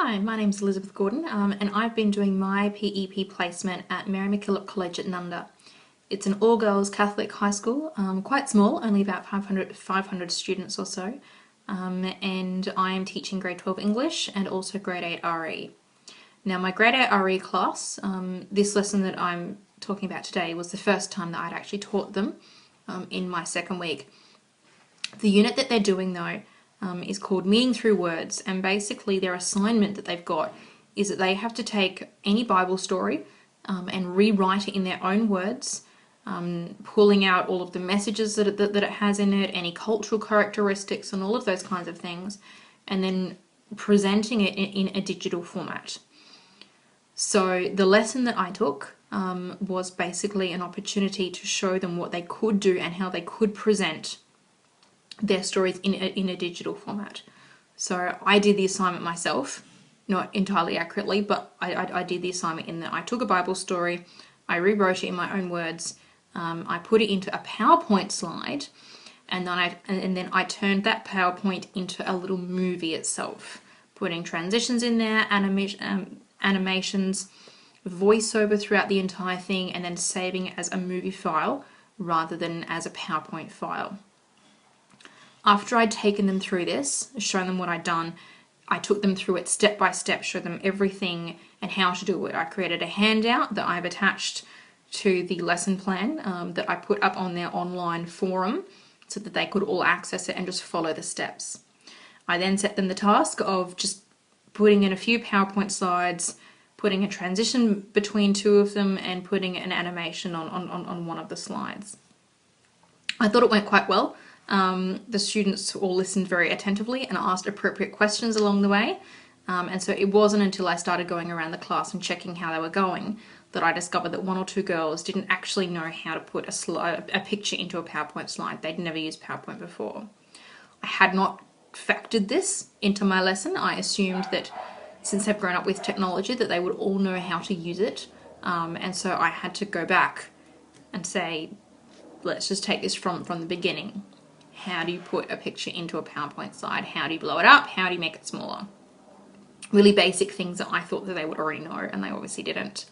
Hi, my name's Elizabeth Gordon, and I've been doing my PEP placement at Mary MacKillop College at Nunda. It's an all-girls Catholic high school, quite small, only about 500 students or so, and I am teaching grade 12 English and also grade 8 RE. Now my grade 8 RE class, this lesson that I'm talking about today was the first time that I'd actually taught them in my second week. The unit that they're doing though is called Meaning Through Words, and basically their assignment that they've got is that they have to take any Bible story and rewrite it in their own words, pulling out all of the messages that it has in it, any cultural characteristics and all of those kinds of things, and then presenting it in a digital format. So the lesson that I took was basically an opportunity to show them what they could do and how they could present their stories in a digital format. So I did the assignment myself, not entirely accurately, but I did the assignment in that I took a Bible story, I rewrote it in my own words, I put it into a PowerPoint slide, and then I turned that PowerPoint into a little movie itself, putting transitions in there, animations, voiceover throughout the entire thing, and then saving it as a movie file rather than as a PowerPoint file. After I'd taken them through this, shown them what I'd done, I took them through it step by step, showed them everything and how to do it. I created a handout that I've attached to the lesson plan that I put up on their online forum so that they could all access it and just follow the steps. I then set them the task of just putting in a few PowerPoint slides, putting a transition between two of them, and putting an animation on one of the slides. I thought it went quite well. The students all listened very attentively and asked appropriate questions along the way, and so it wasn't until I started going around the class and checking how they were going that I discovered that one or two girls didn't actually know how to put a picture into a PowerPoint slide. They'd never used PowerPoint before. I had not factored this into my lesson. I assumed that since they've grown up with technology that they would all know how to use it, and so I had to go back and say, let's just take this from the beginning. How do you put a picture into a PowerPoint slide? How do you blow it up? How do you make it smaller? Really basic things that I thought that they would already know, and they obviously didn't.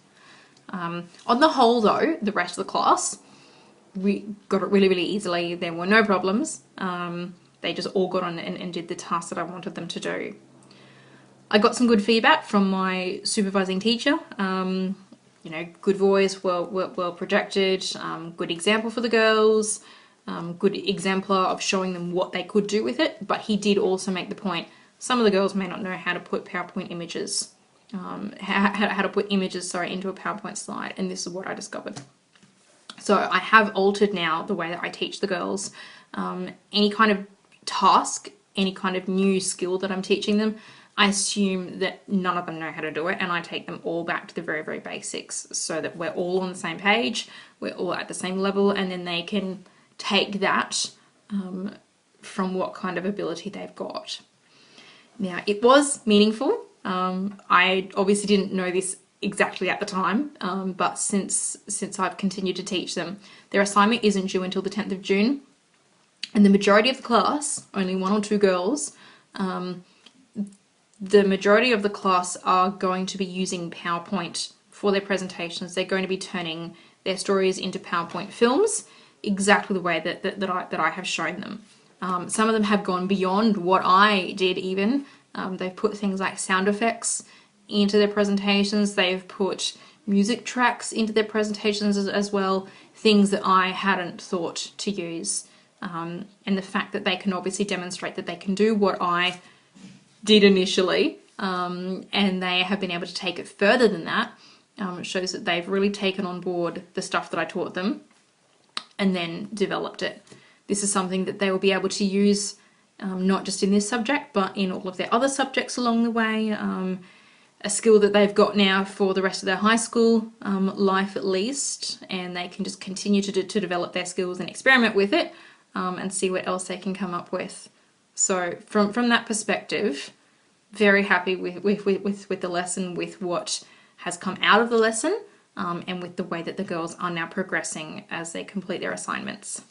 On the whole though, the rest of the class, we got it really, really easily. There were no problems. They just all got on and did the task that I wanted them to do. I got some good feedback from my supervising teacher. You know, good voice, well projected, good example for the girls, good exemplar of showing them what they could do with it, but he did also make the point some of the girls may not know how to put PowerPoint images, how to put images, into a PowerPoint slide, and this is what I discovered. So I have altered now the way that I teach the girls. Any kind of task, any kind of new skill that I'm teaching them, I assume that none of them know how to do it, and I take them all back to the very, very basics so that we're all on the same page, we're all at the same level, and then they can take that from what kind of ability they've got. Now, it was meaningful. I obviously didn't know this exactly at the time, but since I've continued to teach them, their assignment isn't due until the 10th of June, and the majority of the class, only one or two girls, the majority of the class are going to be using PowerPoint for their presentations. They're going to be turning their stories into PowerPoint films, exactly the way that I have shown them. Some of them have gone beyond what I did even. They've put things like sound effects into their presentations. They've put music tracks into their presentations as well, things that I hadn't thought to use. And the fact that they can obviously demonstrate that they can do what I did initially, and they have been able to take it further than that, shows that they've really taken on board the stuff that I taught them and then developed it. This is something that they will be able to use not just in this subject but in all of their other subjects along the way, a skill that they've got now for the rest of their high school life at least, and they can just continue to develop their skills and experiment with it and see what else they can come up with. So from that perspective, very happy with the lesson, with what has come out of the lesson, and with the way that the girls are now progressing as they complete their assignments.